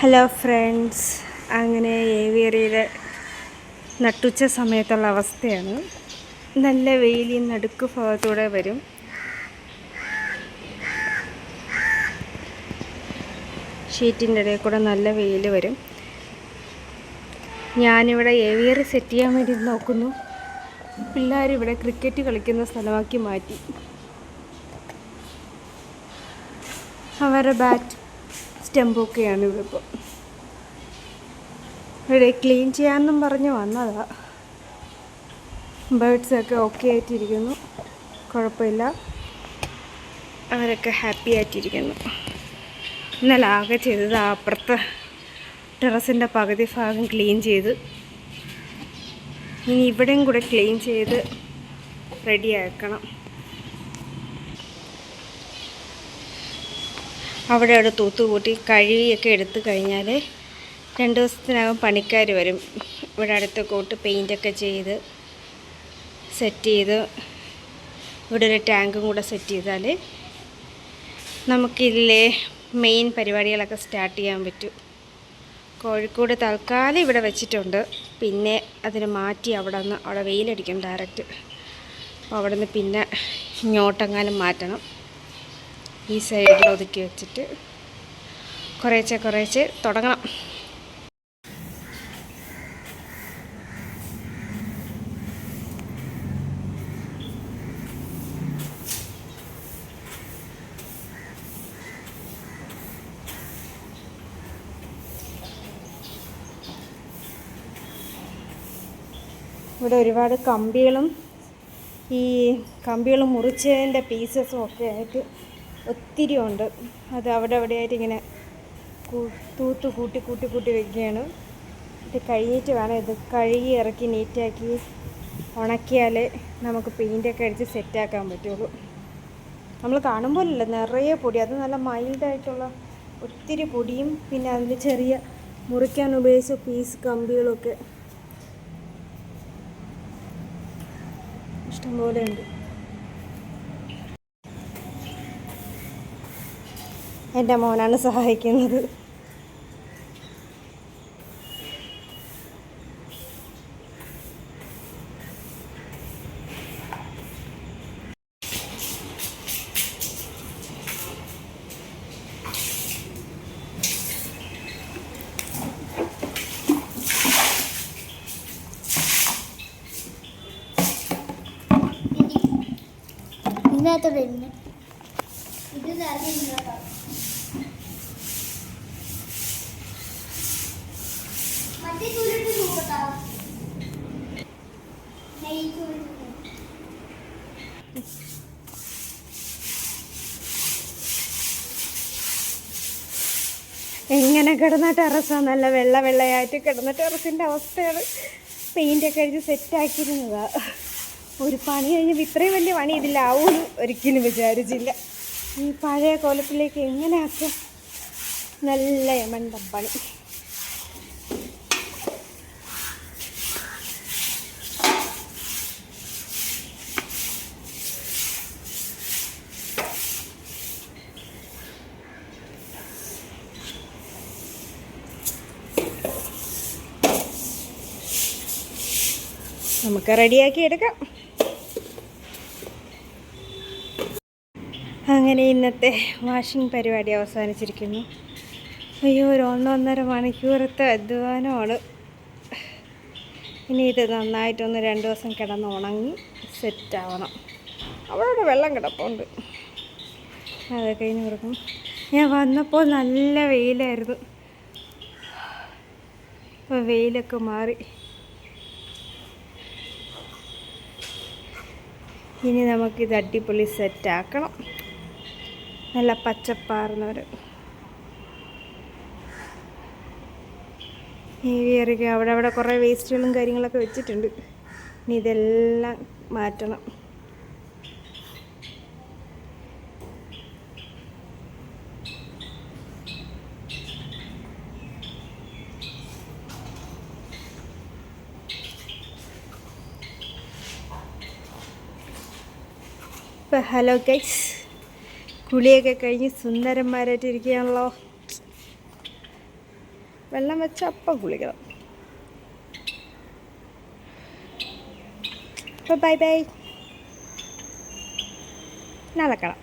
Hello friends, അങ്ങനെ ഏവിയറിയിലെ നട്ടുച്ച സമയത്തുള്ള അവസ്ഥയാണ്. നല്ല വെയിലിൽ നടുക്ക് ഭാഗത്തൂടെ വരും. ഷീറ്റിൻ്റെ ഇടയിൽ കൂടെ നല്ല വെയിൽ വരും. ഞാനിവിടെ ഏവിയറി സെറ്റ് ചെയ്യാൻ വേണ്ടി നോക്കുന്നു. പിള്ളേരിവിടെ ക്രിക്കറ്റ് കളിക്കുന്ന സ്ഥലമാക്കി മാറ്റി. അവരുടെ ബാറ്റ് സ്റ്റമ്പൊക്കെയാണ് ഇവിടെ ഇപ്പോൾ. ഇവിടെ ക്ലീൻ ചെയ്യാമെന്നും പറഞ്ഞ് വന്നതാ. ബേഡ്സൊക്കെ ഓക്കെ ആയിട്ടിരിക്കുന്നു, കുഴപ്പമില്ല, അവരൊക്കെ ഹാപ്പി ആയിട്ടിരിക്കുന്നു. ഇന്നലെ ആകെ ചെയ്തത് അപ്പുറത്തെ ടെറസിൻ്റെ പകുതി ഭാഗം ക്ലീൻ ചെയ്ത്, ഇനി ഇവിടെയും കൂടെ ക്ലീൻ ചെയ്ത് റെഡിയാക്കണം. അവിടെ തൂത്തുകൂട്ടി കഴുകിയൊക്കെ എടുത്തു കഴിഞ്ഞാൽ 2 ദിവസത്തിനകം പണിക്കാർ വരും. ഇവിടെ അടുത്ത് കൂട്ട് പെയിൻ്റൊക്കെ ചെയ്ത് സെറ്റ് ചെയ്ത് ഇവിടെ ഒരു ടാങ്കും കൂടെ സെറ്റ് ചെയ്താൽ നമുക്കിതിലെ മെയിൻ പരിപാടികളൊക്കെ സ്റ്റാർട്ട് ചെയ്യാൻ പറ്റും. കോഴിക്കോട് തൽക്കാലം ഇവിടെ വെച്ചിട്ടുണ്ട്. പിന്നെ അതിന് മാറ്റി അവിടെ വെയിലടിക്കും ഡയറക്റ്റ്. അപ്പോൾ അവിടെ നിന്ന് പിന്നെ ഇങ്ങോട്ടെങ്ങാനും മാറ്റണം. ഈ സൈഡിൽ ഒതുക്കി വെച്ചിട്ട് കുറേശ്ശെ തുടങ്ങണം. ഇവിടെ ഒരുപാട് കമ്പികളും മുറിച്ചതിൻ്റെ പീസസും ഒക്കെ ആയിട്ട് ഒത്തിരി ഉണ്ട്. അത് അവിടെ ആയിട്ട് ഇങ്ങനെ തൂത്ത് കൂട്ടി വയ്ക്കുകയാണ്. ഇത് കഴിഞ്ഞിട്ട് വേണം ഇത് കഴുകി ഇറക്കി നീറ്റാക്കി ഉണക്കിയാലേ നമുക്ക് പെയിൻ്റൊക്കെ അടിച്ച് സെറ്റാക്കാൻ പറ്റുള്ളൂ. നമ്മൾ കാണുമ്പോഴല്ല നിറയെ പൊടി, അത് നല്ല മൈൽഡായിട്ടുള്ള ഒത്തിരി പൊടിയും പിന്നെ അതിൽ ചെറിയ മുറിക്കാൻ ഉപയോഗിച്ച പീസ് കമ്പികളൊക്കെ ഇഷ്ടംപോലെ ഉണ്ട്. എൻ്റെ മോനാണ് സഹായിക്കുന്നത്. ഇതിനകത്ത് വരുന്നത് ഇത് മറ്റേ ചൂലിട്ട് നോക്കട്ടാ. എങ്ങനെ കിടന്ന ടെറസാണ്, നല്ല വെള്ളയായിട്ട് കിടന്ന ടെറസിൻ്റെ അവസ്ഥയാണ്. പെയിൻ്റൊക്കെ അടിച്ച് സെറ്റാക്കിയിരുന്നതാണ്. ഒരു പണി കഴിഞ്ഞപ്പോൾ ഇത്രയും വലിയ പണി ഇതിലാവുമെന്ന് ഒരിക്കലും വിചാരിച്ചില്ല. ഈ പഴയ കോലത്തിലേക്ക് എങ്ങനെയാക്കും, നല്ല യമണ്ടം പണി. നമുക്ക് റെഡിയാക്കി എടുക്കാം. അങ്ങനെ ഇന്നത്തെ വാഷിംഗ് പരിപാടി അവസാനിച്ചിരിക്കുന്നു. അയ്യോ, ഒരു 1.5 മണിക്കൂറത്തെ അധ്വാനമാണ്. ഇനി ഇത് നന്നായിട്ടൊന്ന് 2 ദിവസം കിടന്ന് ഉണങ്ങി സെറ്റാവണം. അവിടെ വെള്ളം കിടപ്പുണ്ട്, അതൊക്കെ ഇനി കൊടുക്കും. ഞാൻ വന്നപ്പോൾ നല്ല വെയിലായിരുന്നു, അപ്പോൾ വെയിലൊക്കെ മാറി. ഇനി നമുക്കിത് അടിപൊളി സെറ്റാക്കണം. നല്ല പച്ചപ്പാർന്നവർ ഏവിയറിക്ക് അവിടെ കുറേ വേസ്റ്റുകളും കാര്യങ്ങളൊക്കെ വെച്ചിട്ടുണ്ട്. ഇനി ഇതെല്ലാം മാറ്റണം. അപ്പോൾ ഹലോ ഗൈസ്, കുളിയൊക്കെ കഴിഞ്ഞ് സുന്ദരന്മാരായിട്ടിരിക്കുകയാണല്ലോ. വെള്ളം വെച്ച അപ്പം കുളിക്കണം. അപ്പോൾ ബൈ ബൈ, നാളെ കാണാം.